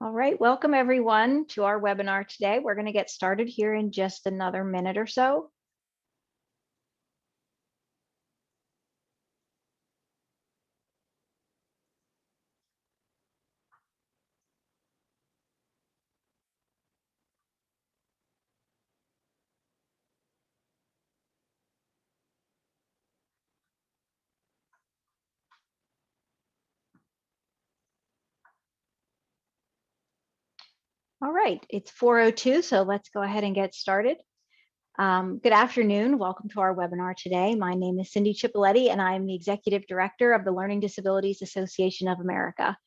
All right, welcome everyone to our webinar today. We're going to get started here in just another minute or so. All right, it's 4:02, so let's go ahead and get started. Good afternoon. Welcome to our webinar today. My name is Cindy Cipoletti, and I'm the Executive Director of the Learning Disabilities Association of America.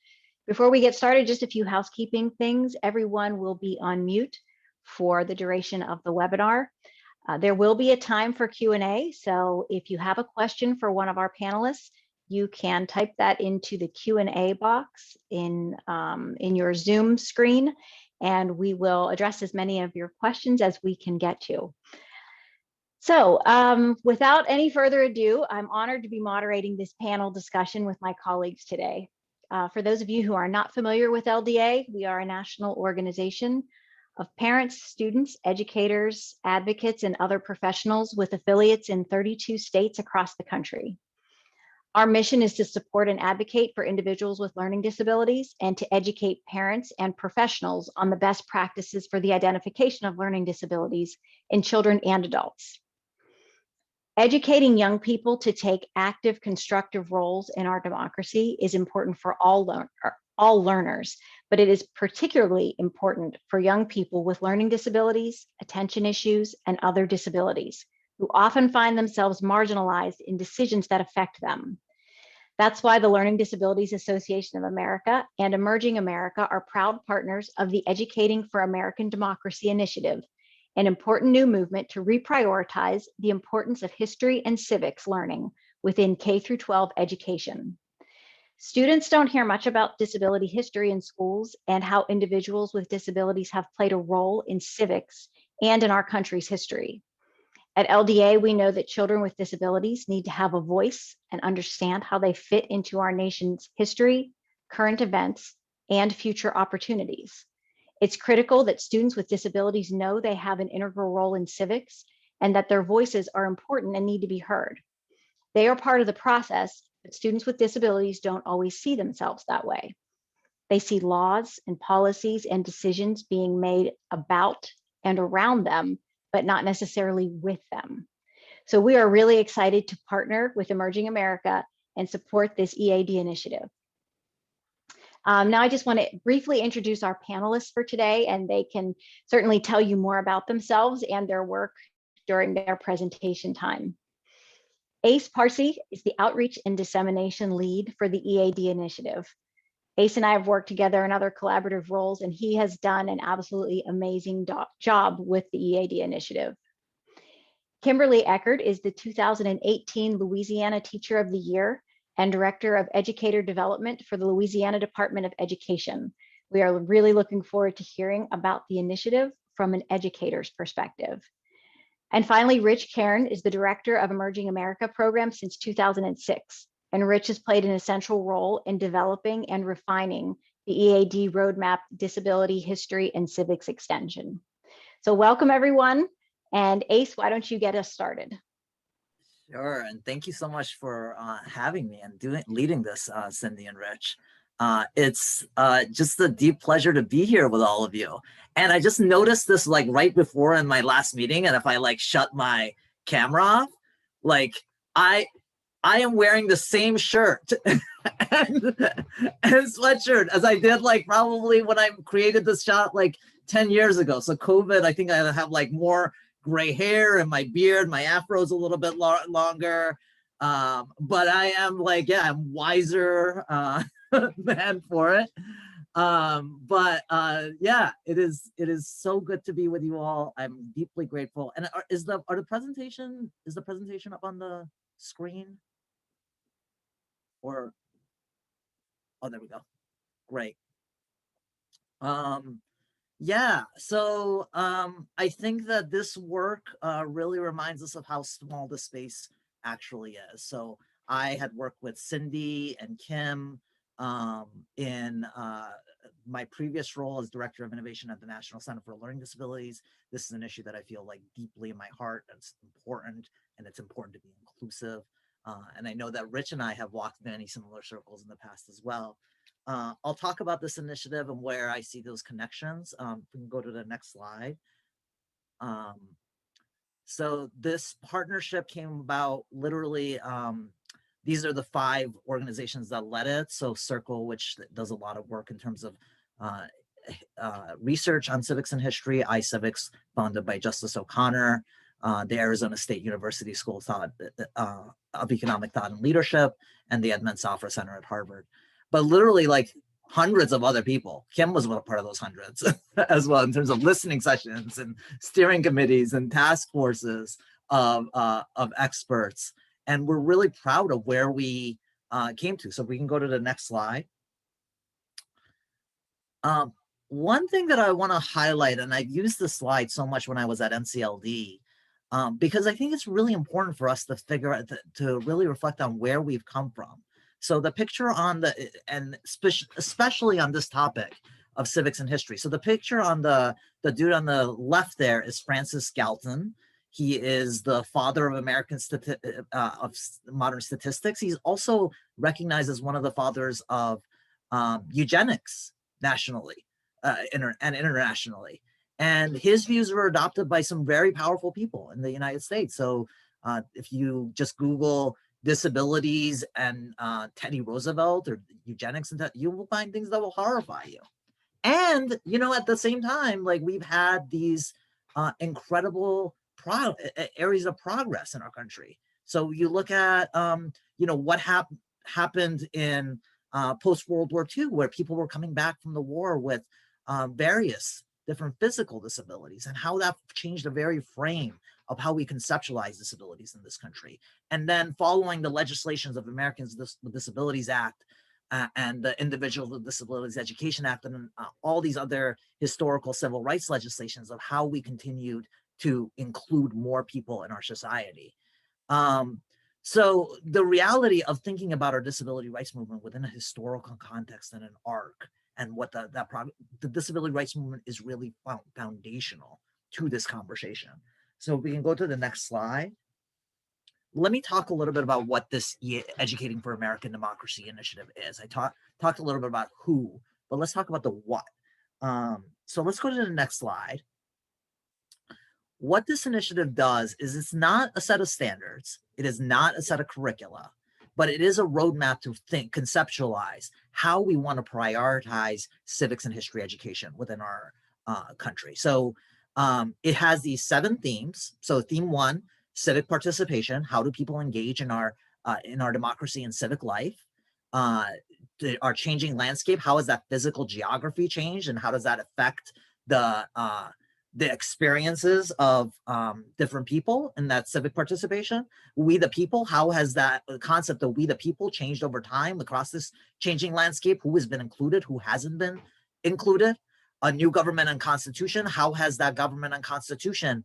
Before we get started, just a few housekeeping things. Everyone will be on mute for the duration of the webinar. There will be a time for Q&A, so if you have a question for one of our panelists, you can type that into the Q&A box in your Zoom screen, and we will address as many of your questions as we can get to. So without any further ado, I'm honored to be moderating this panel discussion with my colleagues today. For those of you who are not familiar with LDA, we are a national organization of parents, students, educators, advocates, and other professionals with affiliates in 32 states across the country. Our mission is to support and advocate for individuals with learning disabilities and to educate parents and professionals on the best practices for the identification of learning disabilities in children and adults. Educating young people to take active, constructive roles in our democracy is important for all learners, but it is particularly important for young people with learning disabilities, attention issues, and other disabilities, who often find themselves marginalized in decisions that affect them. That's why the Learning Disabilities Association of America and Emerging America are proud partners of the Educating for American Democracy initiative, an important new movement to reprioritize the importance of history and civics learning within K-12 education. Students don't hear much about disability history in schools and how individuals with disabilities have played a role in civics and in our country's history. At LDA, we know that children with disabilities need to have a voice and understand how they fit into our nation's history, current events, and future opportunities. It's critical that students with disabilities know they have an integral role in civics and that their voices are important and need to be heard. They are part of the process, but students with disabilities don't always see themselves that way. They see laws and policies and decisions being made about and around them, but not necessarily with them. So we are really excited to partner with Emerging America and support this EAD initiative. Now I just want to briefly introduce our panelists for today, and they can certainly tell you more about themselves and their work during their presentation time. Ace Parsi is the Outreach and Dissemination Lead for the EAD initiative. Ace and I have worked together in other collaborative roles, and he has done an absolutely amazing job with the EAD initiative. Kimberly Eckert is the 2018 Louisiana Teacher of the Year and Director of Educator Development for the Louisiana Department of Education. We are really looking forward to hearing about the initiative from an educator's perspective. And finally, Rich Cairn is the Director of Emerging America Program since 2006. And Rich has played an essential role in developing and refining the EAD Roadmap Disability History and Civics Extension. So welcome everyone. And Ace, why don't you get us started? Sure, and thank you so much for having me and leading this, Cindy and Rich. It's just a deep pleasure to be here with all of you. And I just noticed this like right before in my last meeting, and if I like shut my camera off, like I am wearing the same shirt and sweatshirt as I did like probably when I created this shot like 10 years ago. So COVID, I think I have like more gray hair and my beard, my afro's a little bit longer. But I am like, yeah, I'm wiser man for it. Yeah, it is so good to be with you all. I'm deeply grateful. And is the presentation up on the screen? Or, oh, there we go. Great. Yeah, so I think that this work really reminds us of how small the space actually is. So I had worked with Cindy and Kim in my previous role as Director of Innovation at the National Center for Learning Disabilities, this is an issue that I feel like deeply in my heart. It's important, and it's important to be inclusive. And I know that Rich and I have walked many similar circles in the past as well. I'll talk about this initiative and where I see those connections. We can go to the next slide. So this partnership came about literally, these are the 5 organizations that led it. So Circle, which does a lot of work in terms of research on civics and history, iCivics, founded by Justice O'Connor, the Arizona State University School of Economic Thought and Leadership, and the Edmund Safra Center at Harvard. But literally, like, hundreds of other people. Kim was part of those hundreds as well, in terms of listening sessions and steering committees and task forces of experts. And we're really proud of where we came to. So if we can go to the next slide. One thing that I want to highlight, and I've used this slide so much when I was at NCLD, because I think it's really important for us to figure out, to really reflect on where we've come from. So the picture on the, and especially on this topic of civics and history. So the picture on the dude on the left there is Francis Galton. He is the father of of modern statistics. He's also recognized as one of the fathers of eugenics nationally and internationally. And his views were adopted by some very powerful people in the United States. So if you just Google disabilities and Teddy Roosevelt or eugenics, and you will find things that will horrify you. And, you know, at the same time, like, we've had these incredible areas of progress in our country. So you look at, you know, what happened in post-World War II, where people were coming back from the war with various different physical disabilities, and how that changed the very frame of how we conceptualize disabilities in this country. And then following the legislations of Americans with Disabilities Act and the Individuals with Disabilities Education Act, and all these other historical civil rights legislations of how we continued to include more people in our society. So the reality of thinking about our disability rights movement within a historical context and an arc, and what the disability rights movement is really foundational to this conversation. So we can go to the next slide. Let me talk a little bit about what this Educating for American Democracy initiative is. I talked a little bit about who, but let's talk about the what. So let's go to the next slide. What this initiative does is, it's not a set of standards. It is not a set of curricula, but it is a roadmap to conceptualize how we want to prioritize civics and history education within our country. So it has these 7 themes. So theme 1, civic participation. How do people engage in our democracy and civic life? Our changing landscape. How has that physical geography changed, and how does that affect the experiences of different people in that civic participation? We the people, how has that concept of we the people changed over time across this changing landscape? Who has been included, who hasn't been included? A new government and constitution, how has that government and constitution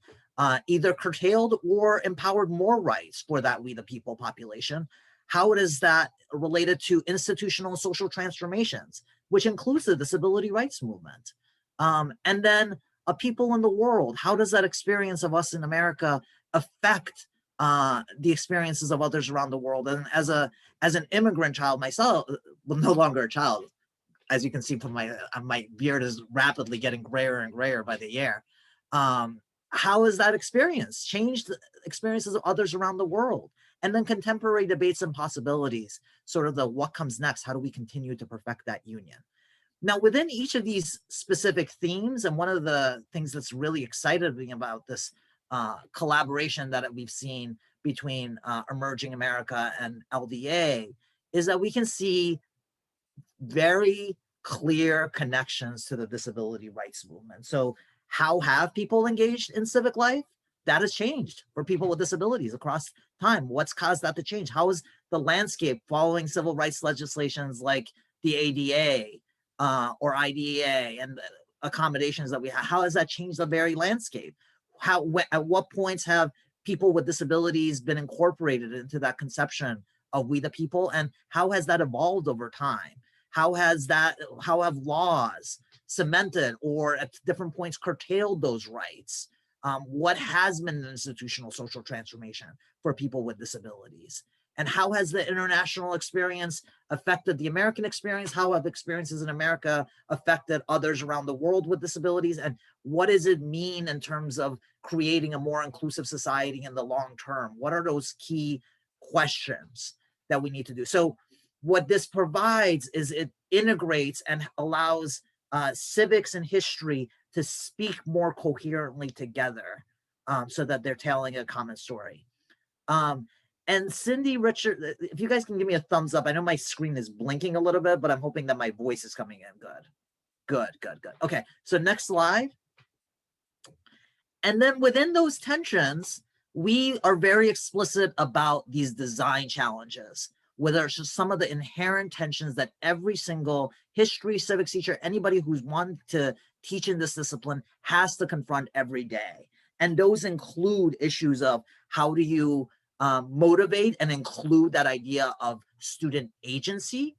either curtailed or empowered more rights for that we the people population? How is that related to institutional and social transformations, which includes the disability rights movement? And then a people in the world, how does that experience of us in America affect the experiences of others around the world? And as an immigrant child myself, well, no longer a child, as you can see from my beard is rapidly getting grayer and grayer by the year. How has that experience changed the experiences of others around the world? And then contemporary debates and possibilities, sort of the what comes next, how do we continue to perfect that union? Now, within each of these specific themes, and one of the things that's really excited me about this collaboration that we've seen between Emerging America and LDA, is that we can see very clear connections to the disability rights movement. So how have people engaged in civic life? That has changed for people with disabilities across time. What's caused that to change? How is the landscape following civil rights legislations like the ADA or IDEA and accommodations that we have? How has that changed the very landscape? At what points have people with disabilities been incorporated into that conception of we the people, and how has that evolved over time? How have laws cemented or at different points curtailed those rights? What has been an institutional social transformation for people with disabilities? And how has the international experience affected the American experience? How have experiences in America affected others around the world with disabilities? And what does it mean in terms of creating a more inclusive society in the long term? What are those key questions that we need to do? So what this provides is it integrates and allows civics and history to speak more coherently together, so that they're telling a common story. And Cindy, Richard, if you guys can give me a thumbs up. I know my screen is blinking a little bit, but I'm hoping that my voice is coming in good. Good. Okay, so next slide. And then within those tensions, we are very explicit about these design challenges, where there's just some of the inherent tensions that every single history, civics teacher, anybody who's wanted to teach in this discipline has to confront every day. And those include issues of how do you motivate and include that idea of student agency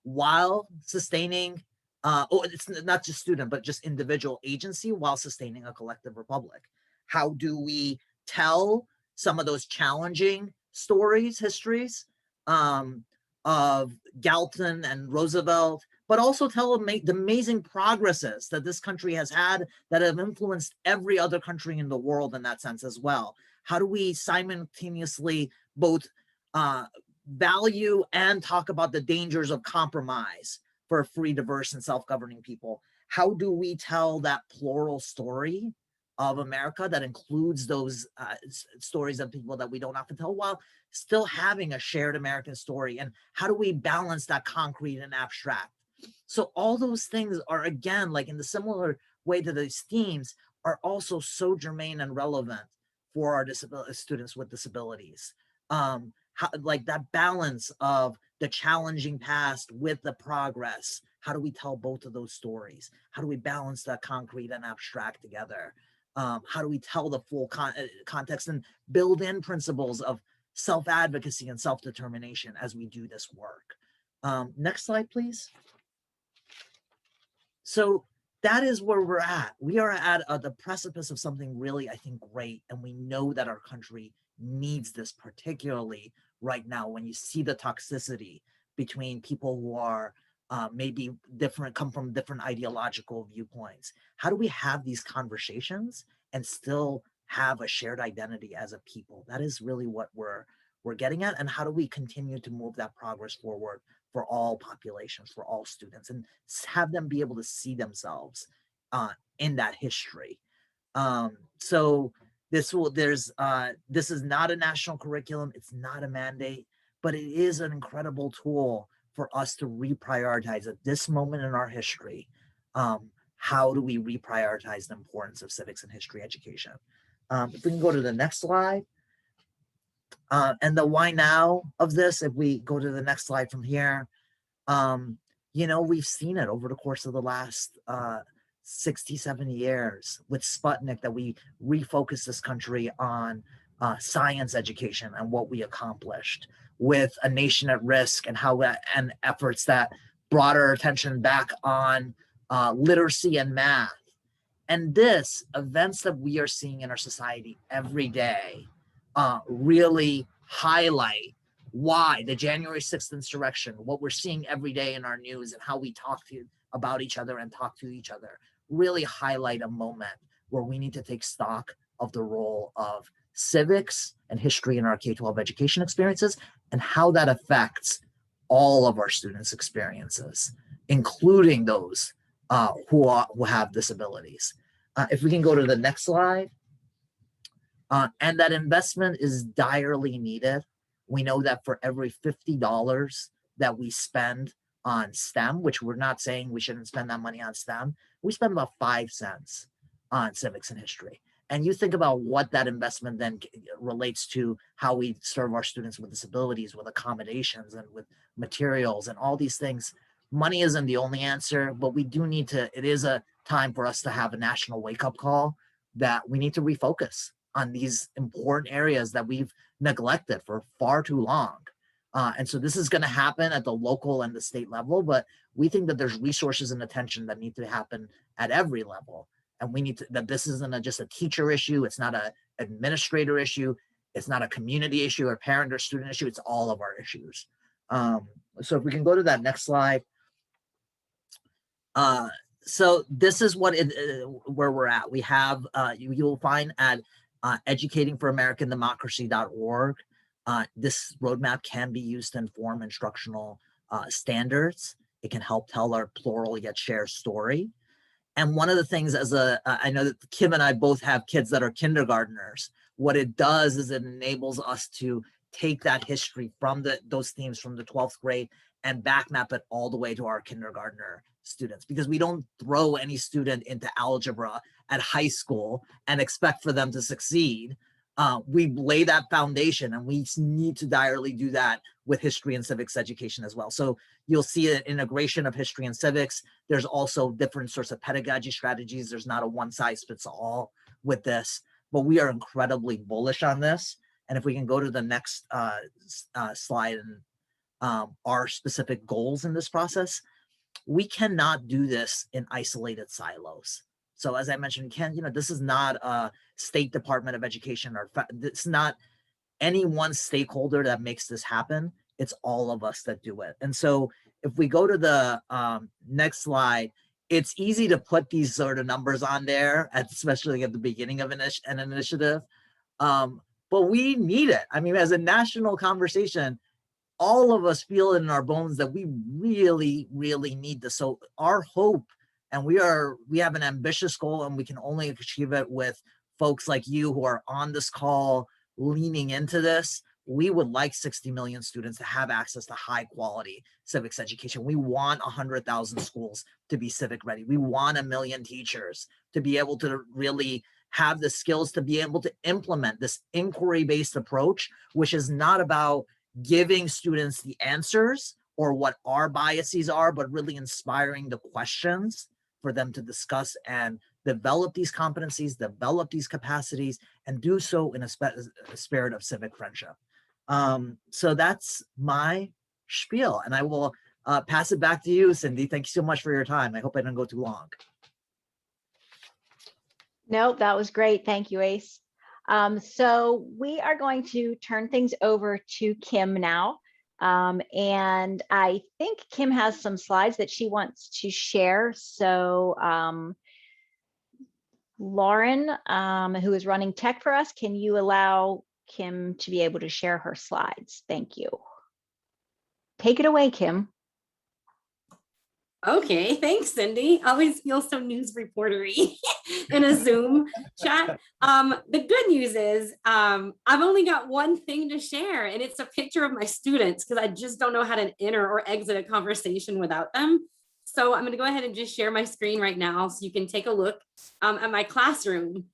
while sustaining, it's not just student, but just individual agency while sustaining a collective republic. How do we tell some of those challenging stories, histories of Galton and Roosevelt, but also tell the amazing progresses that this country has had that have influenced every other country in the world in that sense as well? How do we simultaneously both value and talk about the dangers of compromise for a free, diverse, and self-governing people? How do we tell that plural story of America that includes those stories of people that we don't often tell, while still having a shared American story? And how do we balance that concrete and abstract? So all those things are, again, like in the similar way to these themes, are also so germane and relevant for our students with disabilities. Like that balance of the challenging past with the progress. How do we tell both of those stories? How do we balance that concrete and abstract together? How do we tell the full context and build in principles of self-advocacy and self-determination as we do this work? Next slide, please. So that is where we're at. We are at the precipice of something really, I think, great. And we know that our country needs this, particularly right now when you see the toxicity between people who are maybe different, come from different ideological viewpoints. How do we have these conversations and still have a shared identity as a people? That is really what we're getting at. And how do we continue to move that progress forward for all populations, for all students, and have them be able to see themselves in that history? So this is not a national curriculum. It's not a mandate, but it is an incredible tool for us to reprioritize at this moment in our history. How do we reprioritize the importance of civics and history education? If we can go to the next slide. And the why now of this, if we go to the next slide from here, we've seen it over the course of the last 60, 70 years with Sputnik, that we refocused this country on science education and what we accomplished, with A Nation at Risk and and efforts that brought our attention back on literacy and math. And this, events that we are seeing in our society every day, really highlight why the January 6th insurrection, what we're seeing every day in our news and how we talk about each other and talk to each other, really highlight a moment where we need to take stock of the role of civics and history in our K-12 education experiences and how that affects all of our students' experiences, including those who have disabilities. If we can go to the next slide. And that investment is direly needed. We know that for every $50 that we spend on STEM, which we're not saying we shouldn't spend that money on STEM, we spend about 5 cents on civics and history. And you think about what that investment then relates to how we serve our students with disabilities, with accommodations and with materials and all these things. Money isn't the only answer, but we do need to, it is a time for us to have a national wake-up call that we need to refocus on these important areas that we've neglected for far too long. And so this is going to happen at the local and the state level, but we think that there's resources and attention that need to happen at every level. And we need to, that this isn't just a teacher issue. It's not an administrator issue. It's not a community issue or parent or student issue. It's all of our issues. So if we can go to that next slide. So this is what where we're at. We have, you'll find at educatingforamericandemocracy.org. This roadmap can be used to inform instructional standards. It can help tell our plural yet shared story. And one of the things I know that Kim and I both have kids that are kindergartners. What it does is it enables us to take that history from those themes from the 12th grade and back map it all the way to our kindergartner students, because we don't throw any student into algebra at high school and expect for them to succeed. We lay that foundation, and we need to direly do that with history and civics education as well. So you'll see an integration of history and civics. There's also different sorts of pedagogy strategies. There's not a one size fits all with this, but we are incredibly bullish on this. And if we can go to the next slide and our specific goals in this process, we cannot do this in isolated silos. So as I mentioned, this is not a State Department of Education, or it's not any one stakeholder that makes this happen. It's all of us that do it. And so if we go to the next slide, it's easy to put these sort of numbers on there, especially at the beginning of an initiative. But we need it. I mean, as a national conversation, all of us feel it in our bones that we really, really need this. So our hope, and we have an ambitious goal, and we can only achieve it with folks like you who are on this call leaning into this. We would like 60 million students to have access to high quality civics education. We want 100,000 schools to be civic ready. We want 1 million teachers to be able to really have the skills to be able to implement this inquiry-based approach, which is not about giving students the answers or what our biases are, but really inspiring the questions for them to discuss and develop these competencies, develop these capacities, and do so in a spirit of civic friendship. So that's my spiel, and I will pass it back to you, Cindy. Thank you so much for your time. I hope I didn't go too long. No, that was great. Thank you, Ace. So we are going to turn things over to Kim now. And I think Kim has some slides that she wants to share. So Lauren, who is running tech for us, can you allow Kim to be able to share her slides? Thank you. Take it away, Kim. Okay, thanks, Cindy. Always feel so news reportery in a Zoom chat. The good news is I've only got one thing to share, and it's a picture of my students, because I just don't know how to enter or exit a conversation without them. So I'm going to go ahead and just share my screen right now so you can take a look at my classroom.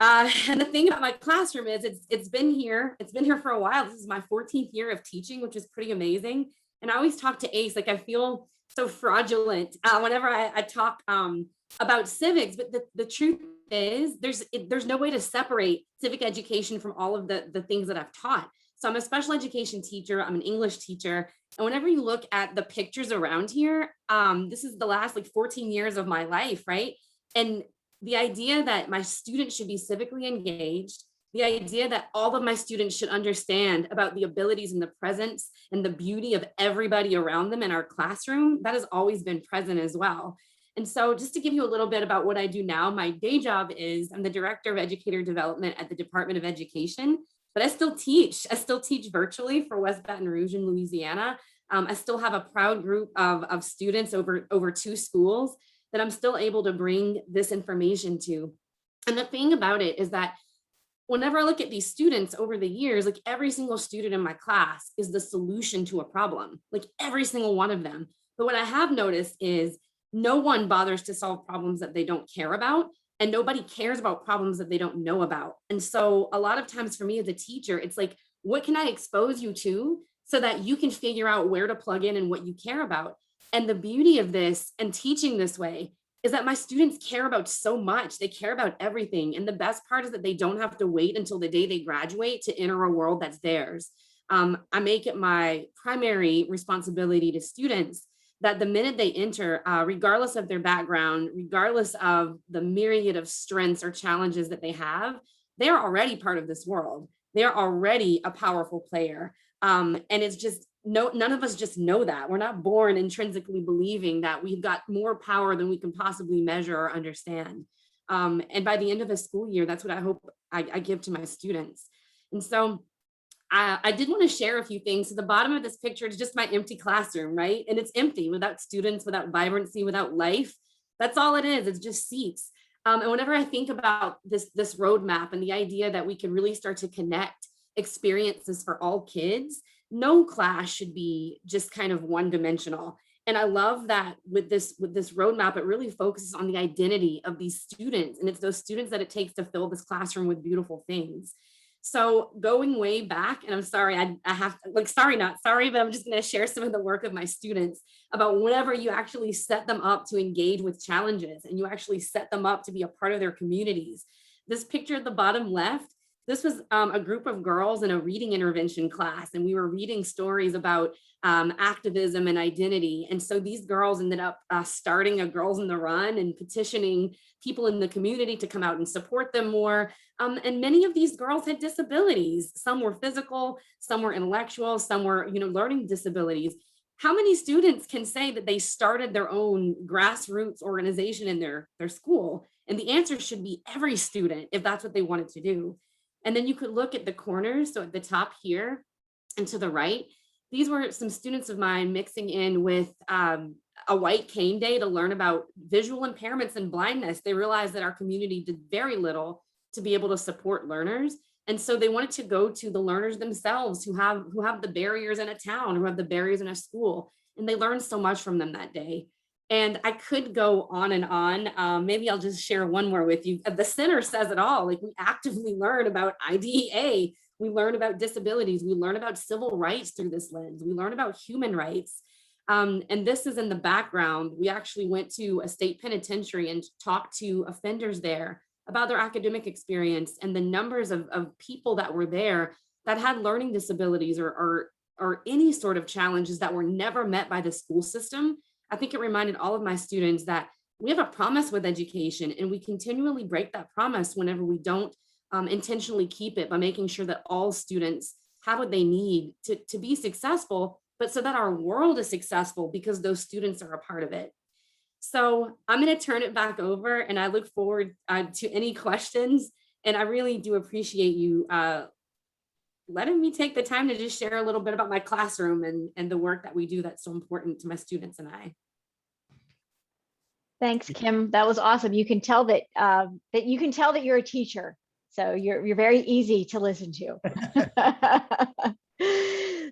And the thing about my classroom is it's been here for a while. This is my 14th year of teaching, which is pretty amazing. And I always talk to Ace, like I feel so fraudulent whenever I talk about civics, but the truth is there's no way to separate civic education from all of the things that I've taught. So I'm a special education teacher, I'm an English teacher, and whenever you look at the pictures around here, this is the last 14 years of my life, right? And the idea that my students should be civically engaged, the idea that all of my students should understand about the abilities and the presence and the beauty of everybody around them in our classroom, that has always been present as well. And so just to give you a little bit about what I do now, my day job is I'm the Director of Educator Development at the Department of Education, but I still teach. I still teach virtually for West Baton Rouge in Louisiana. I still have a proud group of students over 2 schools that I'm still able to bring this information to. And the thing about it is that whenever I look at these students over the years, every single student in my class is the solution to a problem, every single one of them. But what I have noticed is no one bothers to solve problems that they don't care about, and nobody cares about problems that they don't know about. And so a lot of times for me as a teacher, it's what can I expose you to so that you can figure out where to plug in and what you care about? And the beauty of this and teaching this way is that my students care about so much. They care about everything. And the best part is that they don't have to wait until the day they graduate to enter a world that's theirs. I make it my primary responsibility to students that the minute they enter, regardless of their background, regardless of the myriad of strengths or challenges that they have, they are already part of this world. They are already a powerful player. And it's just, none of us just know that. We're not born intrinsically believing that we've got more power than we can possibly measure or understand. And by the end of the school year, that's what I hope I give to my students. And so I did want to share a few things. So the bottom of this picture is just my empty classroom, right? And it's empty, without students, without vibrancy, without life. That's all it is. It's just seats. And whenever I think about this roadmap and the idea that we can really start to connect experiences for all kids, no class should be just kind of one-dimensional. And I love that with this roadmap, it really focuses on the identity of these students. And it's those students that it takes to fill this classroom with beautiful things. So going way back, and I'm sorry, I have to, like, sorry, not sorry, but I'm just going to share some of the work of my students about whenever you actually set them up to engage with challenges and you actually set them up to be a part of their communities. This picture at the bottom left, this was a group of girls in a reading intervention class, and we were reading stories about activism and identity. And so these girls ended up starting a Girls in the Run and petitioning people in the community to come out and support them more. And many of these girls had disabilities. Some were physical, some were intellectual, some were, learning disabilities. How many students can say that they started their own grassroots organization in their school? And the answer should be every student, if that's what they wanted to do. And then you could look at the corners. So at the top here and to the right, these were some students of mine mixing in with a white cane day to learn about visual impairments and blindness. They realized that our community did very little to be able to support learners. And so they wanted to go to the learners themselves who have the barriers in a town, who have the barriers in a school. And they learned so much from them that day. And I could go on and on. Maybe I'll just share one more with you. The center says it all. Like, we actively learn about IDEA. We learn about disabilities. We learn about civil rights through this lens. We learn about human rights. And this is in the background. We actually went to a state penitentiary and talked to offenders there about their academic experience, and the numbers of people that were there that had learning disabilities or any sort of challenges that were never met by the school system. I think it reminded all of my students that we have a promise with education, and we continually break that promise whenever we don't intentionally keep it, by making sure that all students have what they need to be successful, but so that our world is successful because those students are a part of it. So I'm going to turn it back over, and I look forward to any questions. And I really do appreciate you letting me take the time to just share a little bit about my classroom and the work that we do that's so important to my students and I. Thanks, Kim. That was awesome. You can tell that you're a teacher, so you're very easy to listen to.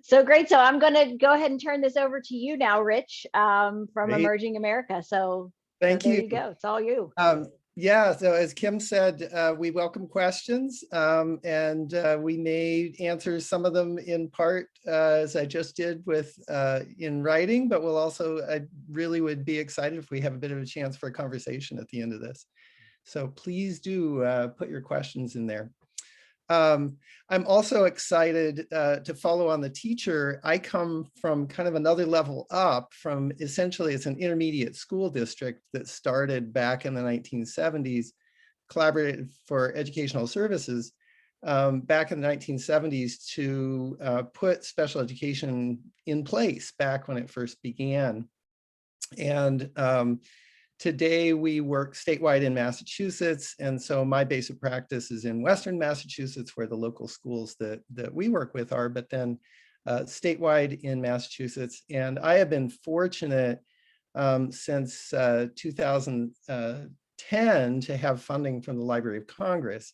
So great. So I'm going to go ahead and turn this over to you now, Rich, from Great. Emerging America. So Thank there you. you go. It's all you. Yeah, so as Kim said, we welcome questions, and we may answer some of them in part, as I just did with in writing, but I really would be excited if we have a bit of a chance for a conversation at the end of this. So please do put your questions in there. I'm also excited to follow on the teacher. I come from kind of another level up from, essentially it's an intermediate school district that started back in the 1970s, collaborated for educational services back in the 1970s to put special education in place back when it first began. And today we work statewide in Massachusetts, and so my basic practice is in Western Massachusetts, where the local schools that we work with are, but then statewide in Massachusetts. And I have been fortunate since 2010 to have funding from the Library of Congress.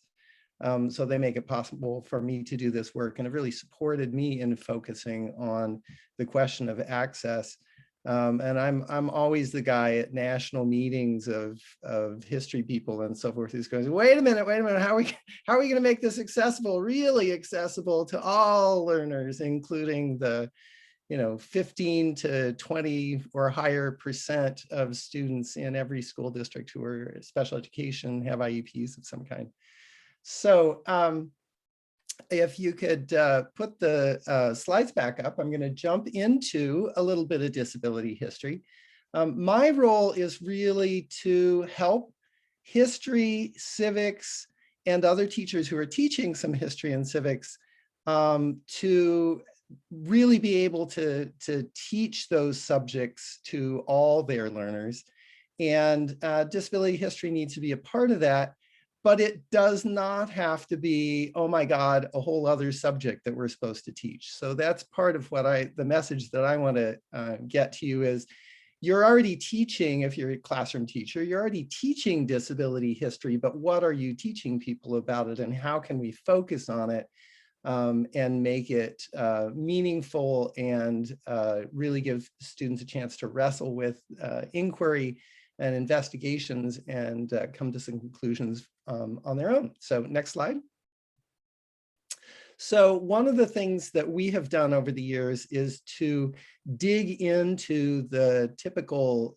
So they make it possible for me to do this work, and have really supported me in focusing on the question of access. And I'm always the guy at national meetings of history people and so forth who's going, wait a minute, how are we going to make this accessible, really accessible to all learners, including the 15 to 20 or higher % of students in every school district who are special education, have IEPs of some kind. So if you could put the slides back up, I'm going to jump into a little bit of disability history. My role is really to help history, civics, and other teachers who are teaching some history and civics to really be able to teach those subjects to all their learners. And disability history needs to be a part of that, but it does not have to be, oh my God, a whole other subject that we're supposed to teach. So that's part of what the message that I want to get to you is, you're already teaching, if you're a classroom teacher, you're already teaching disability history, but what are you teaching people about it, and how can we focus on it and make it meaningful and really give students a chance to wrestle with inquiry and investigations and come to some conclusions on their own. So next slide. So one of the things that we have done over the years is to dig into the typical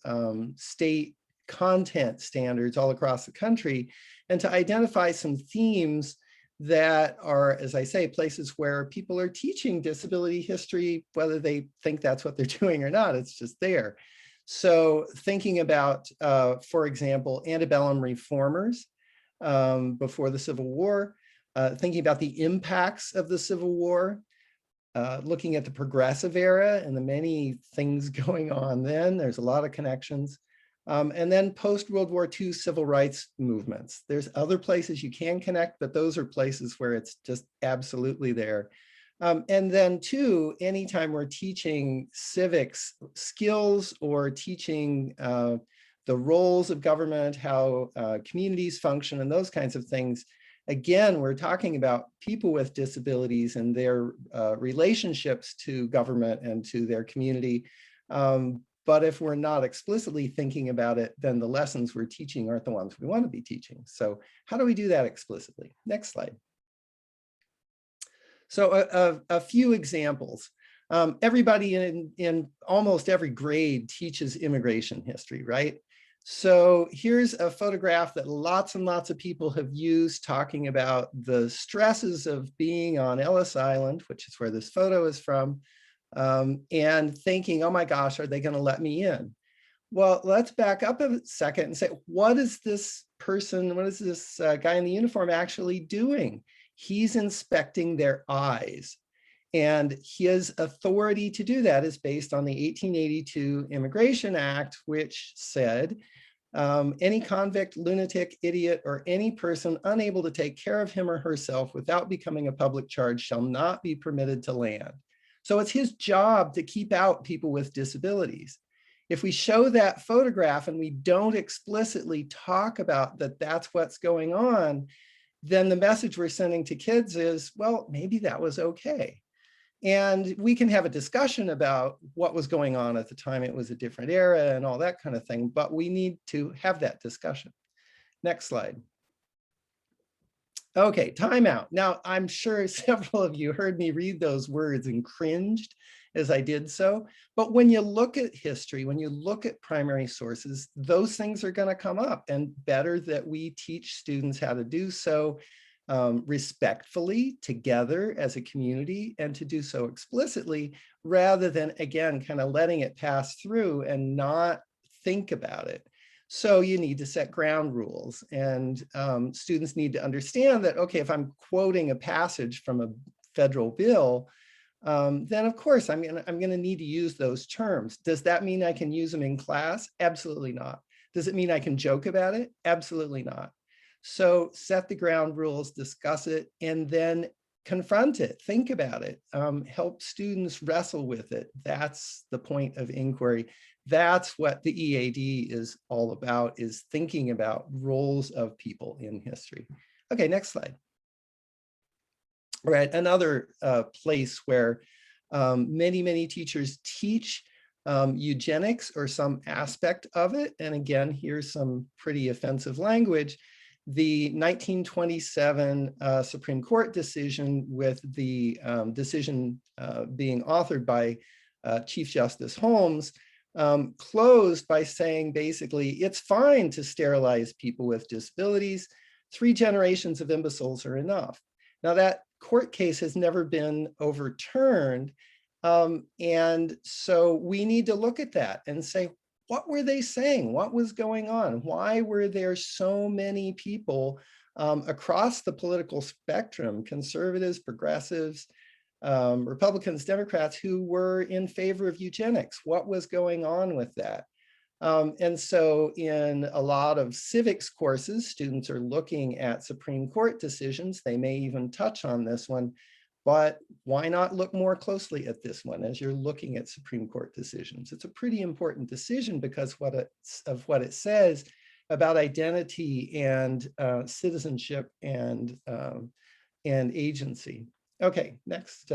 state content standards all across the country and to identify some themes that are, as I say, places where people are teaching disability history, whether they think that's what they're doing or not, it's just there. So thinking about, for example, antebellum reformers before the Civil War, thinking about the impacts of the Civil War, looking at the progressive era and the many things going on then, there's a lot of connections. And then post-World War II civil rights movements. There's other places you can connect, but those are places where it's just absolutely there. And then too, anytime we're teaching civics skills or teaching the roles of government, how communities function and those kinds of things, again, we're talking about people with disabilities and their relationships to government and to their community. But if we're not explicitly thinking about it, then the lessons we're teaching aren't the ones we want to be teaching. So how do we do that explicitly? Next slide. So a few examples. Everybody in almost every grade teaches immigration history, right? So here's a photograph that lots and lots of people have used talking about the stresses of being on Ellis Island, which is where this photo is from, and thinking, oh my gosh, are they going to let me in? Well, let's back up a second and say, what is this person, what is this guy in the uniform actually doing? He's inspecting their eyes. And his authority to do that is based on the 1882 Immigration Act, which said, any convict, lunatic, idiot, or any person unable to take care of him or herself without becoming a public charge shall not be permitted to land. So it's his job to keep out people with disabilities. If we show that photograph and we don't explicitly talk about that that's what's going on, then the message we're sending to kids is, well, maybe that was okay. And we can have a discussion about what was going on at the time. It was a different era and all that kind of thing, but we need to have that discussion. Next slide. Okay, timeout. Now, I'm sure several of you heard me read those words and cringed as I did so. But when you look at history, when you look at primary sources, those things are going to come up, and better that we teach students how to do so respectfully together as a community, and to do so explicitly rather than, again, kind of letting it pass through and not think about it. So you need to set ground rules, and students need to understand that, okay, if I'm quoting a passage from a federal bill, then of course I'm gonna need to use those terms. Does that mean I can use them in class? Absolutely not. Does it mean I can joke about it? Absolutely not. So set the ground rules, discuss it, and then confront it, think about it, help students wrestle with it. That's the point of inquiry. That's what the EAD is all about, is thinking about roles of people in history. Okay, next slide. All right, another place where many teachers teach eugenics or some aspect of it. And again, here's some pretty offensive language. The 1927 Supreme Court decision, with the decision being authored by Chief Justice Holmes, closed by saying basically it's fine to sterilize people with disabilities. 3 generations of imbeciles are enough. Now that court case has never been overturned. And so we need to look at that and say, what were they saying? What was going on? Why were there so many people across the political spectrum, conservatives, progressives, Republicans, Democrats, who were in favor of eugenics? What was going on with that? And so in a lot of civics courses, students are looking at Supreme Court decisions. They may even touch on this one, but why not look more closely at this one as you're looking at Supreme Court decisions? It's a pretty important decision because of what it says about identity and citizenship and agency. Okay, next.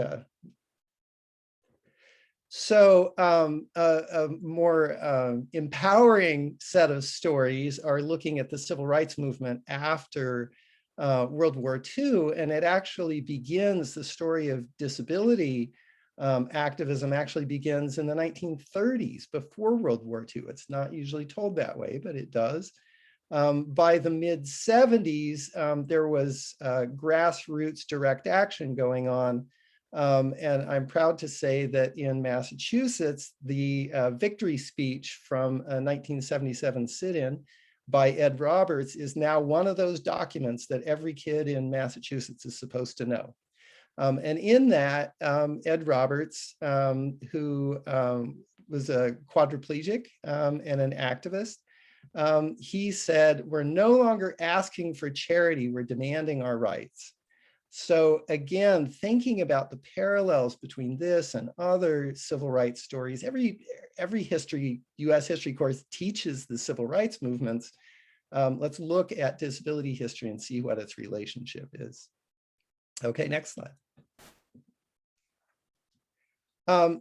So a more empowering set of stories are looking at the civil rights movement after World War II, and it actually begins, the story of disability activism actually begins in the 1930s, before World War II. It's not usually told that way, but it does. By the mid-70s, there was grassroots direct action going on. And I'm proud to say that in Massachusetts, the victory speech from a 1977 sit-in by Ed Roberts is now one of those documents that every kid in Massachusetts is supposed to know. And in that, Ed Roberts, who was a quadriplegic and an activist, he said, "We're no longer asking for charity, we're demanding our rights." So again, thinking about the parallels between this and other civil rights stories, every US history course teaches the civil rights movements. Let's look at disability history and see what its relationship is. Okay, next slide.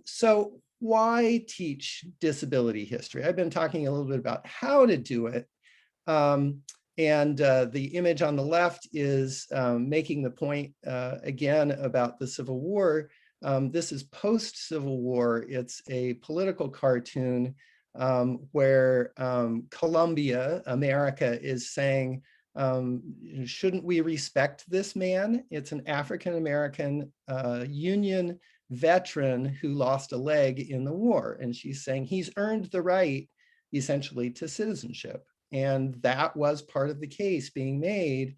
So why teach disability history? I've been talking a little bit about how to do it. And the image on the left is making the point again about the Civil War. This is post-Civil War. It's a political cartoon where Columbia, America, is saying, shouldn't we respect this man? It's an African-American Union veteran who lost a leg in the war. And she's saying he's earned the right, essentially, to citizenship. And that was part of the case being made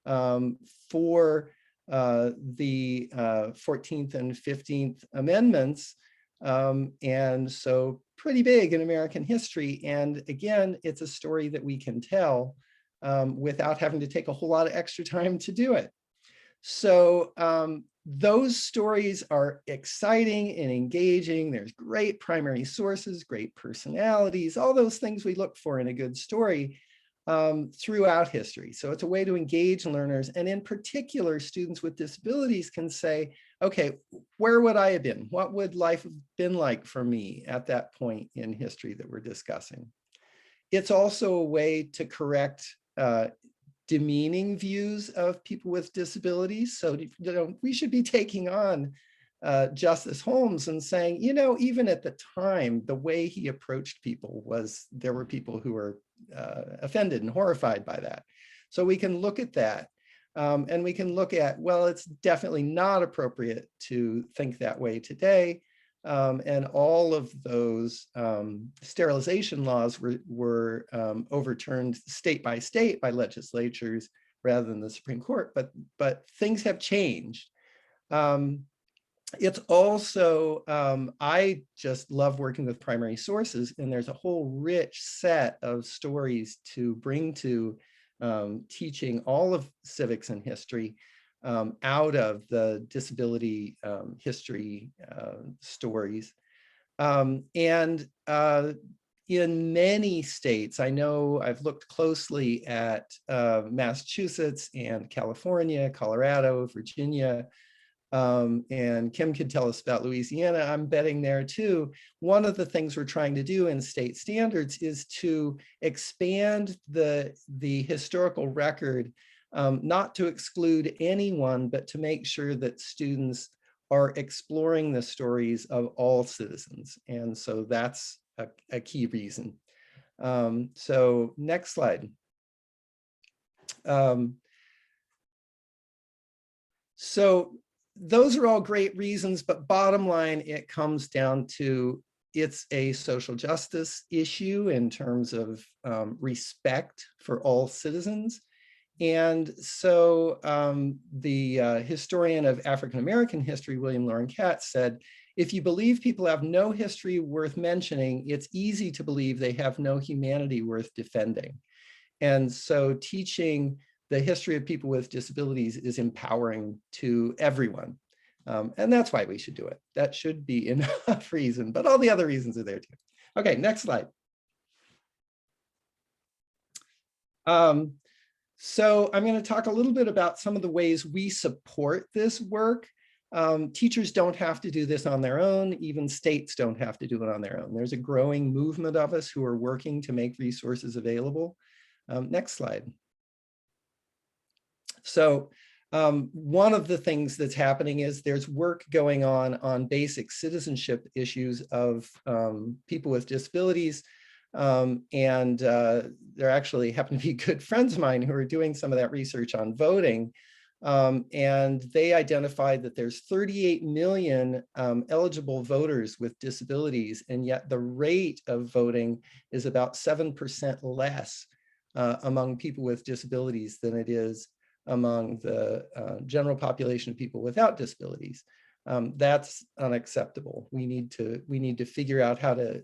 for the 14th and 15th Amendments. And so pretty big in American history. And again, it's a story that we can tell without having to take a whole lot of extra time to do it. So those stories are exciting and engaging. There's great primary sources, great personalities, all those things we look for in a good story throughout history. So it's a way to engage learners. And in particular, students with disabilities can say, okay, where would I have been? What would life have been like for me at that point in history that we're discussing? It's also a way to correct demeaning views of people with disabilities. So we should be taking on Justice Holmes and saying, even at the time, the way he approached people was, there were people who were offended and horrified by that. So we can look at that and we can look at, well, it's definitely not appropriate to think that way today. And all of those sterilization laws were overturned state by state by legislatures rather than the Supreme Court, but things have changed. It's also, I just love working with primary sources, and there's a whole rich set of stories to bring to teaching all of civics and history out of the disability history stories. And in many states, I know I've looked closely at Massachusetts and California, Colorado, Virginia, and Kim could tell us about Louisiana. I'm betting there too. One of the things we're trying to do in state standards is to expand the historical record, not to exclude anyone, but to make sure that students are exploring the stories of all citizens. And so that's a key reason. So next slide. So those are all great reasons, but bottom line, it comes down to it's a social justice issue in terms of respect for all citizens. And so the historian of African-American history, William Loren Katz, said, if you believe people have no history worth mentioning, it's easy to believe they have no humanity worth defending. And so teaching the history of people with disabilities is empowering to everyone. And that's why we should do it. That should be enough reason, but all the other reasons are there too. Okay, next slide. So I'm going to talk a little bit about some of the ways we support this work. Teachers don't have to do this on their own. Even states don't have to do it on their own. There's a growing movement of us who are working to make resources available. Next slide. So one of the things that's happening is there's work going on basic citizenship issues of people with disabilities. There actually happen to be good friends of mine who are doing some of that research on voting. And they identified that there's 38 million eligible voters with disabilities, and yet the rate of voting is about 7% less among people with disabilities than it is among the general population of people without disabilities. That's unacceptable. We need to figure out how to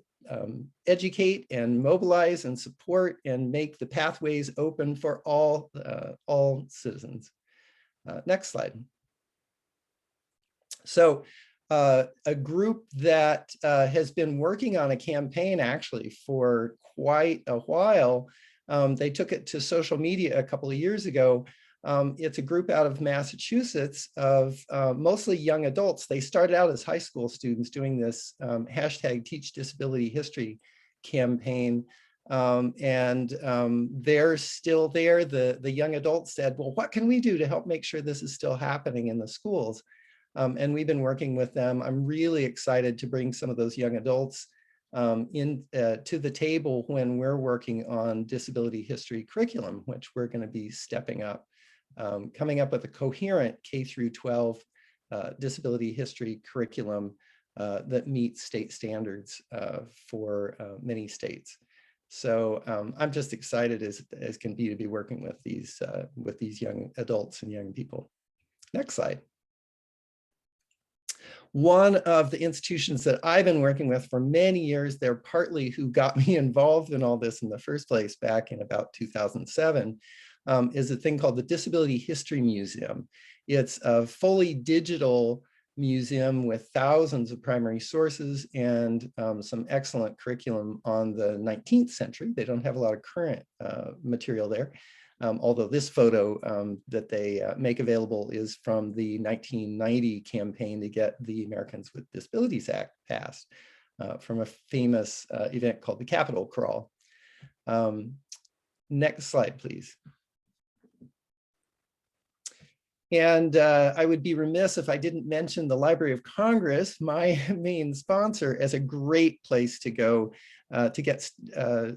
educate and mobilize and support and make the pathways open for all citizens. Next slide. So a group that has been working on a campaign actually for quite a while, they took it to social media a couple of years ago. It's a group out of Massachusetts of mostly young adults. They started out as high school students doing this hashtag Teach Disability History campaign. They're still there. The young adults said, well, what can we do to help make sure this is still happening in the schools? And we've been working with them. I'm really excited to bring some of those young adults to the table when we're working on disability history curriculum, which we're going to be stepping up. Coming up with a coherent K through 12 disability history curriculum that meets state standards for many states. So I'm just excited as can be to be working with these young adults and young people. Next slide. One of the institutions that I've been working with for many years, they're partly who got me involved in all this in the first place back in about 2007, is a thing called the Disability History Museum. It's a fully digital museum with thousands of primary sources and some excellent curriculum on the 19th century. They don't have a lot of current material there. Although this photo that they make available is from the 1990 campaign to get the Americans with Disabilities Act passed from a famous event called the Capitol Crawl. Next slide, please. And I would be remiss if I didn't mention the Library of Congress, my main sponsor, as a great place to go to get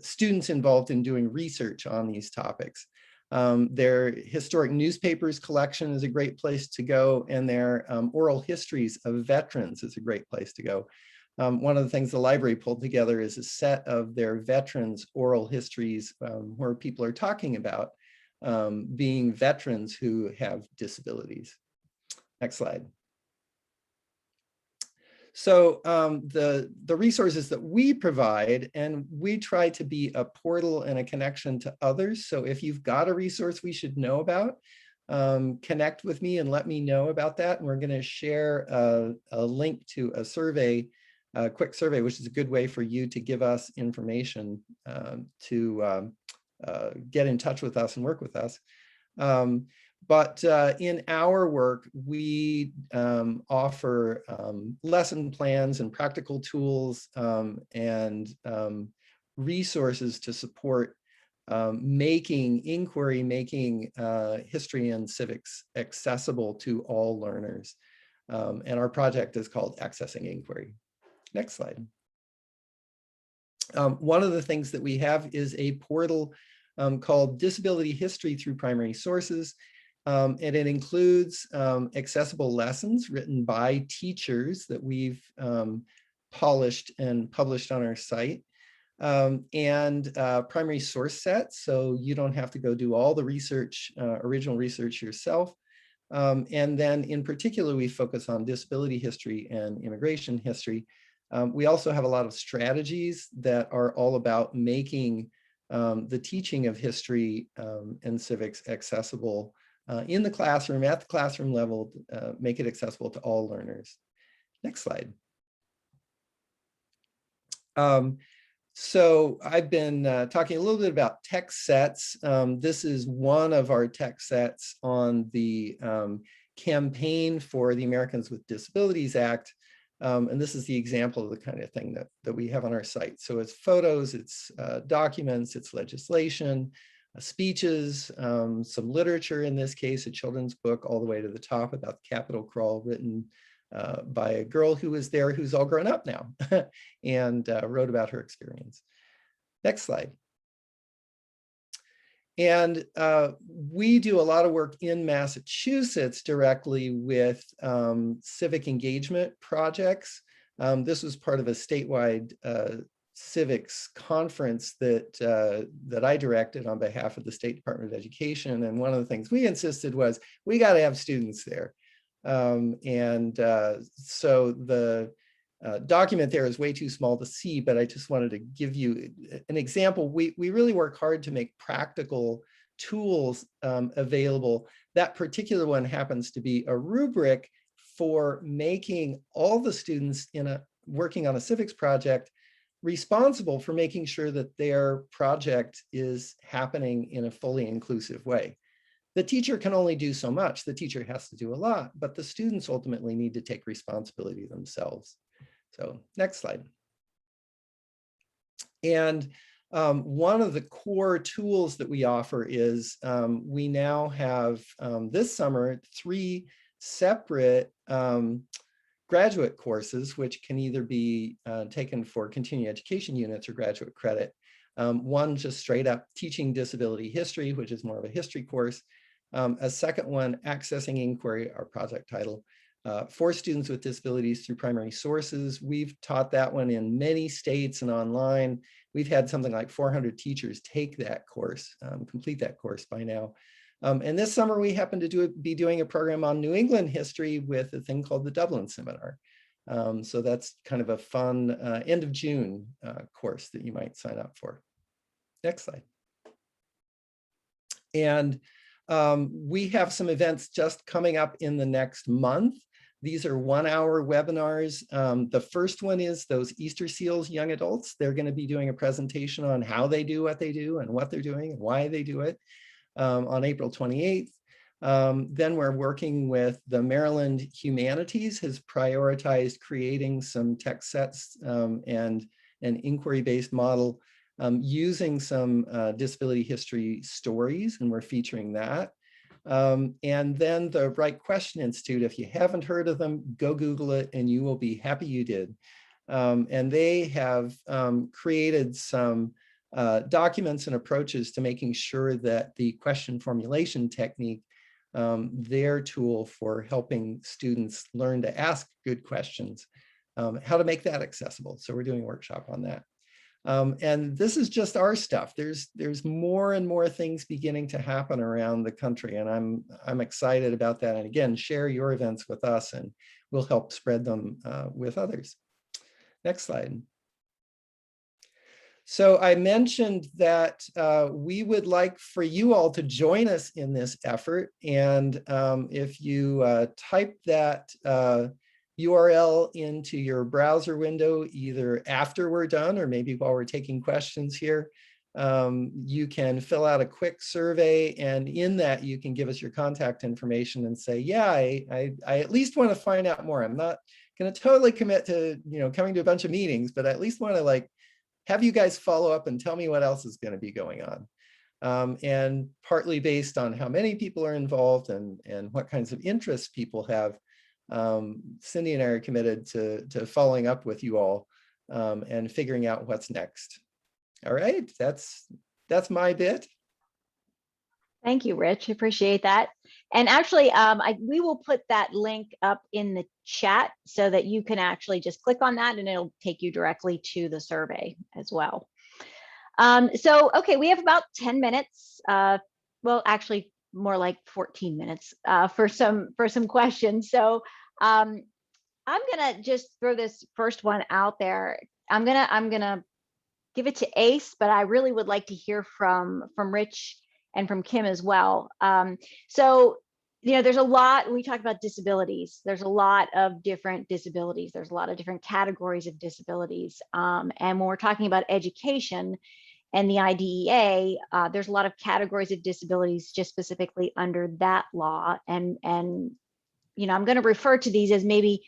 students involved in doing research on these topics. Their historic newspapers collection is a great place to go, and their oral histories of veterans is a great place to go. One of the things the library pulled together is a set of their veterans oral histories where people are talking about being veterans who have disabilities. Next slide. So the resources that we provide, and we try to be a portal and a connection to others. So if you've got a resource we should know about, connect with me and let me know about that. And we're going to share a link to a survey, a quick survey, which is a good way for you to give us information to get in touch with us and work with us. But in our work, we offer lesson plans and practical tools and resources to support making history and civics accessible to all learners. And our project is called Accessing Inquiry. Next slide. One of the things that we have is a portal called Disability History Through Primary Sources. And it includes accessible lessons written by teachers that we've polished and published on our site, and primary source sets, so you don't have to go do all the research, original research yourself. And then in particular, we focus on disability history and immigration history. We also have a lot of strategies that are all about making the teaching of history and civics accessible in the classroom, at the classroom level, make it accessible to all learners. Next slide. So I've been talking a little bit about text sets. This is one of our text sets on the campaign for the Americans with Disabilities Act. And this is the example of the kind of thing that we have on our site. So it's photos, it's documents, it's legislation, speeches, some literature, in this case, a children's book all the way to the top about the Capitol Crawl, written by a girl who was there who's all grown up now and wrote about her experience. Next slide. And we do a lot of work in Massachusetts directly with civic engagement projects. This was part of a statewide civics conference that I directed on behalf of the State Department of Education. And one of the things we insisted was, we got to have students there. So the document there is way too small to see, but I just wanted to give you an example. We really work hard to make practical tools available. That particular one happens to be a rubric for making all the students working on a civics project responsible for making sure that their project is happening in a fully inclusive way. The teacher can only do so much. The teacher has to do a lot, but the students ultimately need to take responsibility themselves. So next slide. And one of the core tools that we offer is we now have this summer 3 separate graduate courses, which can either be taken for continuing education units or graduate credit. One just straight up teaching disability history, which is more of a history course. A second one, accessing inquiry, our project title, for students with disabilities through primary sources. We've taught that one in many states and online. We've had something like 400 teachers take that course, complete that course by now. And this summer we happen to be doing a program on New England history with a thing called the Dublin Seminar. So that's kind of a fun end of June course that you might sign up for. Next slide. And we have some events just coming up in the next month. These are 1-hour webinars. The first one is those Easter Seals young adults. They're going to be doing a presentation on how they do what they do and what they're doing and why they do it on April 28th. Then we're working with the Maryland Humanities, has prioritized creating some text sets and an inquiry-based model using some disability history stories, and we're featuring that. And then the Right Question Institute, if you haven't heard of them, go Google it and you will be happy you did. And they have created some documents and approaches to making sure that the question formulation technique, their tool for helping students learn to ask good questions, how to make that accessible. So we're doing a workshop on that. And this is just our stuff. There's more and more things beginning to happen around the country, and I'm excited about that. And again, share your events with us and we'll help spread them with others. Next slide. So I mentioned that we would like for you all to join us in this effort. And if you type that URL into your browser window, either after we're done or maybe while we're taking questions here, you can fill out a quick survey, and in that you can give us your contact information and say, yeah, I at least want to find out more. I'm not going to totally commit to coming to a bunch of meetings, but I at least want to have you guys follow up and tell me what else is going to be going on. And partly based on how many people are involved and what kinds of interests people have, Cindy and I are committed to following up with you all and figuring out what's next. All right, that's my bit. Thank you, Rich. Appreciate that. And actually, we will put that link up in the chat so that you can actually just click on that and it'll take you directly to the survey as well. Okay, we have about 10 minutes. Well, actually, more like 14 minutes for some questions. So I'm gonna just throw this first one out there. I'm gonna give it to Ace, but I really would like to hear from Rich and from Kim as well. So, there's a lot, we talked about disabilities. There's a lot of different disabilities. There's a lot of different categories of disabilities. And when we're talking about education and the IDEA, there's a lot of categories of disabilities just specifically under that law. And I'm going to refer to these as maybe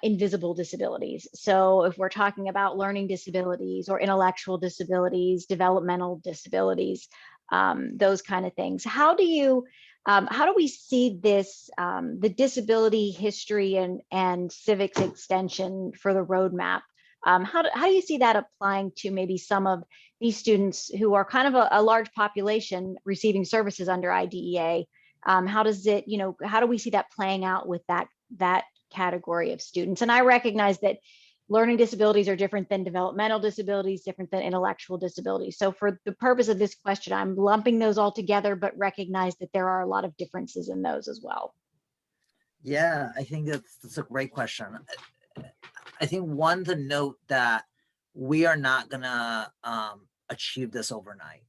invisible disabilities. So if we're talking about learning disabilities or intellectual disabilities, developmental disabilities, those kind of things. How do we see this, the disability history and civics extension for the roadmap? How do you see that applying to maybe some of these students who are kind of a large population receiving services under IDEA? How does it, how do we see that playing out with that category of students? And I recognize that learning disabilities are different than developmental disabilities, different than intellectual disabilities. So for the purpose of this question, I'm lumping those all together, but recognize that there are a lot of differences in those as well. Yeah, I think that's a great question. I think one to note that we are not gonna achieve this overnight.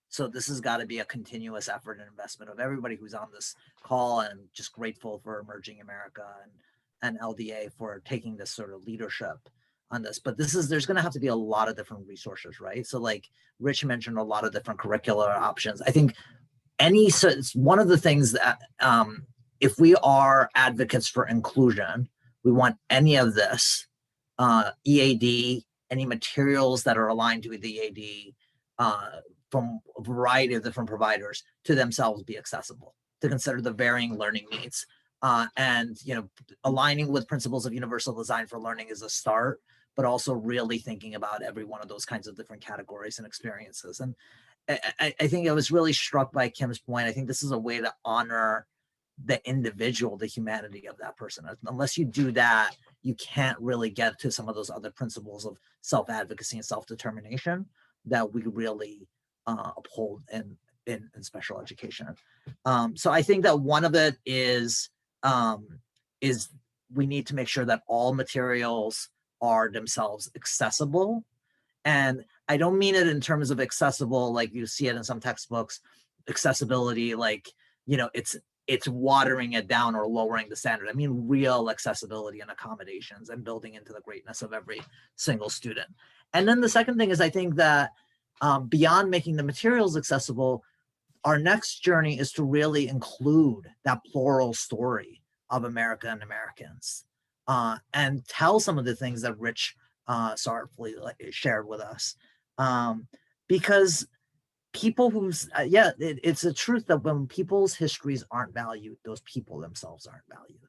So this has got to be a continuous effort and investment of everybody who's on this call, and I'm just grateful for Emerging America and LDA for taking this sort of leadership on this. But there's going to have to be a lot of different resources, right? So like Rich mentioned, a lot of different curricular options. I think so it's one of the things that if we are advocates for inclusion, we want any of this, EAD, any materials that are aligned to the EAD, from a variety of different providers to themselves be accessible, to consider the varying learning needs. And aligning with principles of universal design for learning is a start, but also really thinking about every one of those kinds of different categories and experiences. And I think I was really struck by Kim's point. I think this is a way to honor the individual, the humanity of that person. Unless you do that, you can't really get to some of those other principles of self-advocacy and self-determination that we really uphold in special education. So I think that one of it is we need to make sure that all materials are themselves accessible. And I don't mean it in terms of accessible like you see it in some textbooks, accessibility like, it's watering it down or lowering the standard. I mean real accessibility and accommodations and building into the greatness of every single student. And then the second thing is I think that beyond making the materials accessible, our next journey is to really include that plural story of America and Americans, and tell some of the things that Rich sorrowfully shared with us. Because people who's, it's a truth that when people's histories aren't valued, those people themselves aren't valued.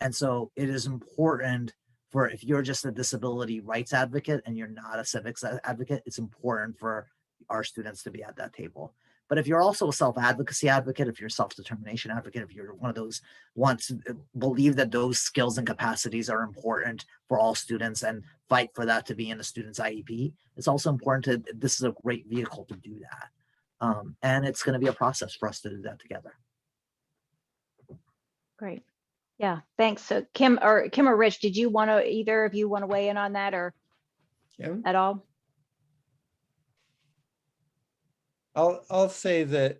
And so it is important for, if you're just a disability rights advocate and you're not a civics advocate, it's important for our students to be at that table. But if you're also a self-advocacy advocate, if you're a self-determination advocate, if you're one of those wants to believe that those skills and capacities are important for all students and fight for that to be in a student's IEP, it's also important to, this is a great vehicle to do that. And it's going to be a process for us to do that together. Great. Yeah, thanks. So Kim or Rich, did you want to, either of you want to weigh in on that or Kim? at all? I'll say that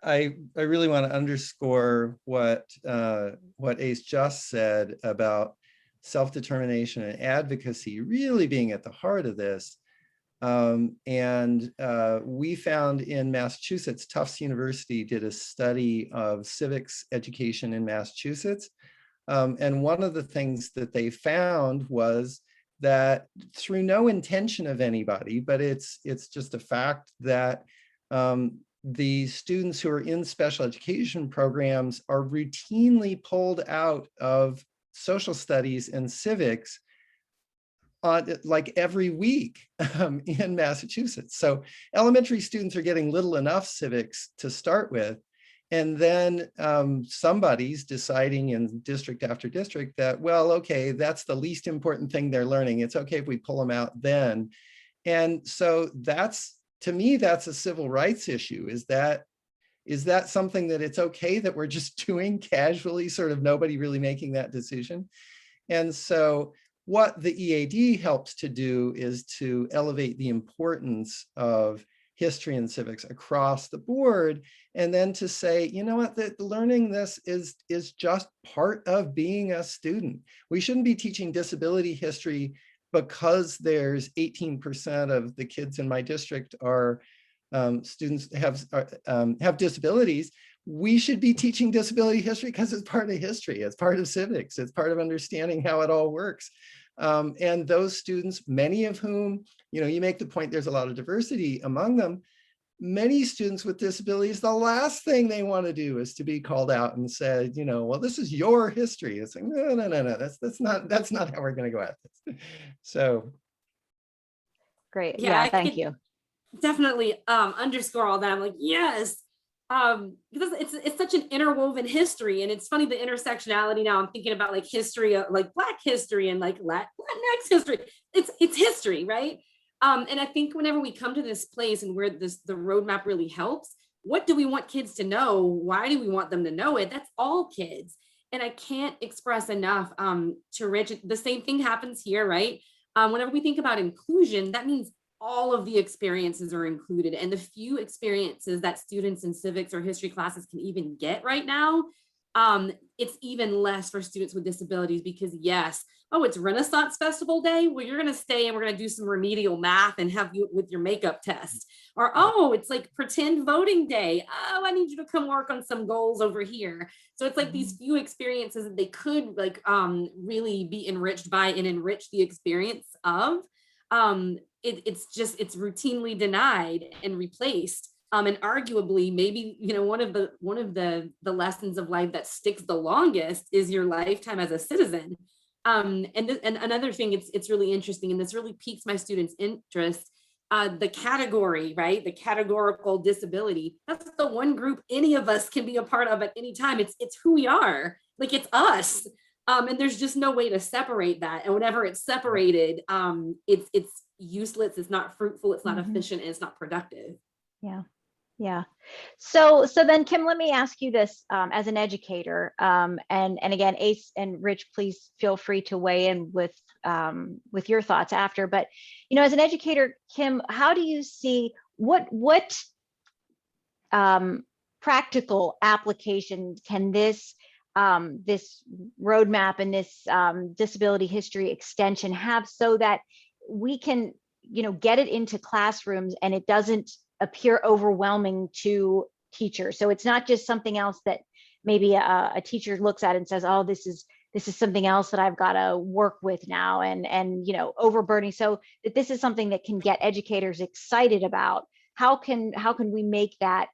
I really want to underscore what Ace just said about self-determination and advocacy really being at the heart of this. We found in Massachusetts, Tufts University did a study of civics education in Massachusetts. And one of the things that they found was that through no intention of anybody, but it's just a fact that the students who are in special education programs are routinely pulled out of social studies and civics like every week in Massachusetts. So elementary students are getting little enough civics to start with. And then somebody's deciding in district after district that, well, okay, that's the least important thing they're learning. It's okay if we pull them out then. And so that's, to me, that's a civil rights issue. Is that something that it's okay that we're just doing casually, sort of nobody really making that decision? And so what the EAD helps to do is to elevate the importance of history and civics across the board, and then to say, you know what, that learning this is just part of being a student. We shouldn't be teaching disability history because there's 18% of the kids in my district are students have disabilities. We should be teaching disability history because it's part of history, it's part of civics, it's part of understanding how it all works. And those students, many of whom, you make the point there's a lot of diversity among them, many students with disabilities, the last thing they want to do is to be called out and said, well, this is your history. It's like, no, that's not how we're going to go at this. So. Great. Yeah, thank you. Definitely underscore all that. I'm like, yes, because it's such an interwoven history. And it's funny, the intersectionality now, I'm thinking about like history, like Black history and like Latinx history. It's history, right? And I think whenever we come to this place and where the roadmap really helps, what do we want kids to know? Why do we want them to know it? That's all kids. And I can't express enough to Rich, the same thing happens here, right? Whenever we think about inclusion, that means all of the experiences are included, and the few experiences that students in civics or history classes can even get right now, it's even less for students with disabilities, because yes, oh, it's Renaissance Festival Day. Well, you're going to stay and we're going to do some remedial math and have you with your makeup test. Or, oh, it's like pretend voting day. Oh, I need you to come work on some goals over here. So it's like these few experiences that they could like really be enriched by and enrich the experience of. It's routinely denied and replaced. And arguably, maybe, one of the lessons of life that sticks the longest is your lifetime as a citizen. And another thing, it's really interesting, and this really piques my students' interest. The category, right? The categorical disability. That's the one group any of us can be a part of at any time. It's who we are. Like, it's us. And there's just no way to separate that. And whenever it's separated, it's useless. It's not fruitful. It's not efficient. And it's not productive. Yeah. So then, Kim, let me ask you this as an educator, and again, Ace and Rich, please feel free to weigh in with your thoughts after. But as an educator, Kim, how do you see what practical application can this roadmap and this disability history extension have, so that we can get it into classrooms and it doesn't appear overwhelming to teachers? So it's not just something else that maybe a teacher looks at and says, oh, this is something else that I've got to work with now, and overburdening. So that this is something that can get educators excited about. How can we make that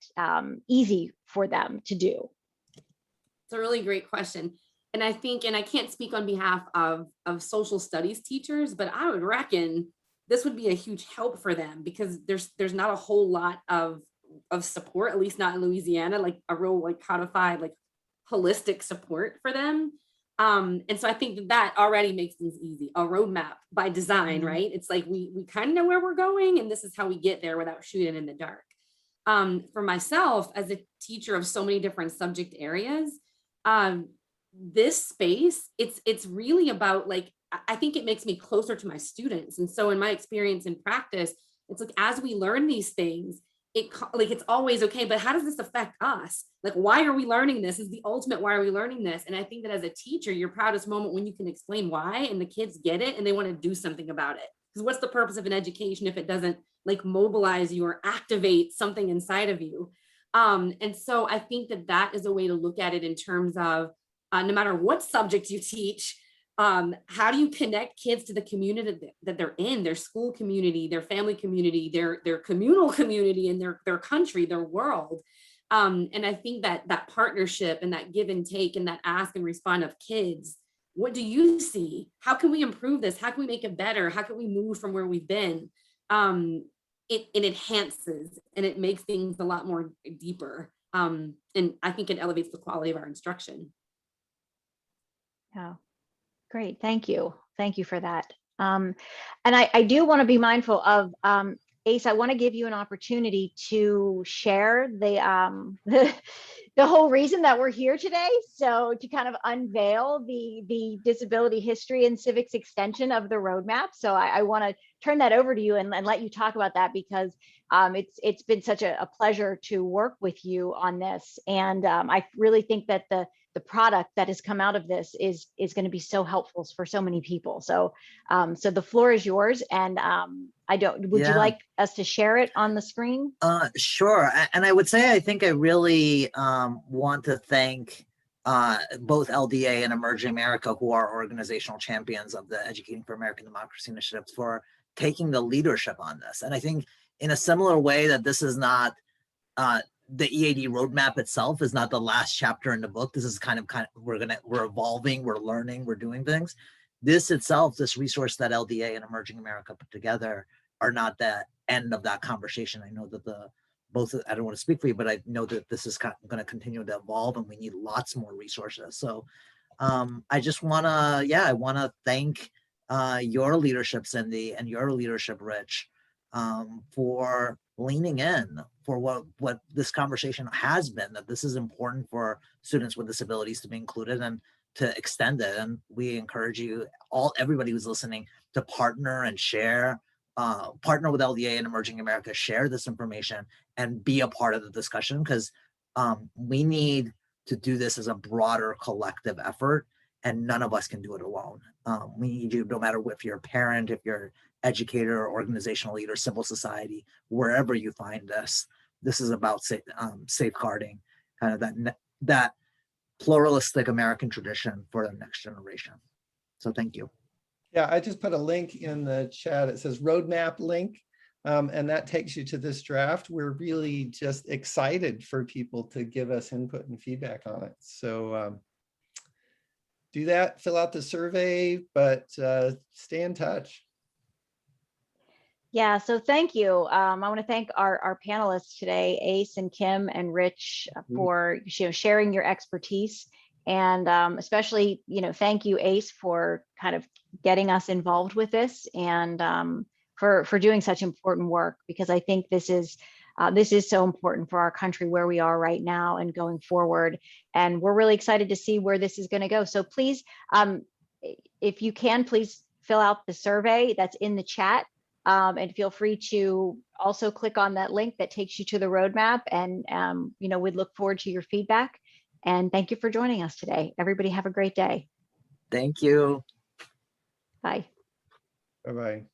easy for them to do? It's a really great question. And I think, and I can't speak on behalf of social studies teachers, but I would reckon this would be a huge help for them, because there's not a whole lot of support, at least not in Louisiana, like a real like codified, like holistic support for them. And so I think that already makes things easy. A roadmap by design, right? It's like we kind of know where we're going, and this is how we get there without shooting in the dark. For myself, as a teacher of so many different subject areas, this space, it's really about, like, I think it makes me closer to my students. And so in my experience in practice, it's like, as we learn these things, it's always okay, but how does this affect us? Like, why are we learning this? Is the ultimate, why are we learning this? And I think that as a teacher, your proudest moment when you can explain why, and the kids get it and they want to do something about it. Because what's the purpose of an education if it doesn't like mobilize you or activate something inside of you? And so I think that is a way to look at it in terms of no matter what subject you teach, how do you connect kids to the community that they're in, their school community, their family community, their communal community, and their country, their world. And I think that partnership and that give and take and that ask and respond of kids what do you see? How can we improve this? How can we make it better? How can we move from where we've been? It enhances and it makes things a lot more deeper. And I think it elevates the quality of our instruction. Yeah, great. Thank you. Thank you for that. And I do want to be mindful of, Ace, I want to give you an opportunity to share the whole reason that we're here today. So to kind of unveil the disability history and civics extension of the roadmap. So I want to turn that over to you and let you talk about that, because it's been such a pleasure to work with you on this. And I really think that the product that has come out of this is going to be so helpful for so many people. So so the floor is yours. And would you like us to share it on the screen? Sure. And I would say, I think I really want to thank both LDA and Emerging America, who are organizational champions of the Educating for American Democracy initiatives, for taking the leadership on this. And I think in a similar way that this is not, the EAD roadmap itself is not the last chapter in the book. This is kind of we're evolving, we're learning, we're doing things. This itself, this resource that LDA and Emerging America put together, are not the end of that conversation. I know that I don't want to speak for you, but I know that this is going to continue to evolve and we need lots more resources. So I just want to, I want to thank your leadership, Cindy, and your leadership, Rich, for leaning in for what this conversation has been, that this is important for students with disabilities to be included and to extend it. And we encourage you, everybody who's listening, to partner and share, partner with LDA and Emerging America, share this information and be a part of the discussion, because we need to do this as a broader collective effort, and none of us can do it alone. We need you, no matter if you're a parent, if you're educator, organizational leader, civil society, wherever you find this. This is about safeguarding kind of that pluralistic American tradition for the next generation. So thank you. Yeah, I just put a link in the chat. It says roadmap link, and that takes you to this draft. We're really just excited for people to give us input and feedback on it. So do that, fill out the survey, but stay in touch. Yeah, so thank you. I want to thank our panelists today, Ace and Kim and Rich, for sharing your expertise, and especially thank you, Ace, for kind of getting us involved with this, and for doing such important work, because I think this is so important for our country, where we are right now and going forward. And we're really excited to see where this is going to go. So please, if you can, please fill out the survey that's in the chat. And feel free to also click on that link that takes you to the roadmap. And, we'd look forward to your feedback. And thank you for joining us today. Everybody have a great day. Thank you. Bye. Bye-bye.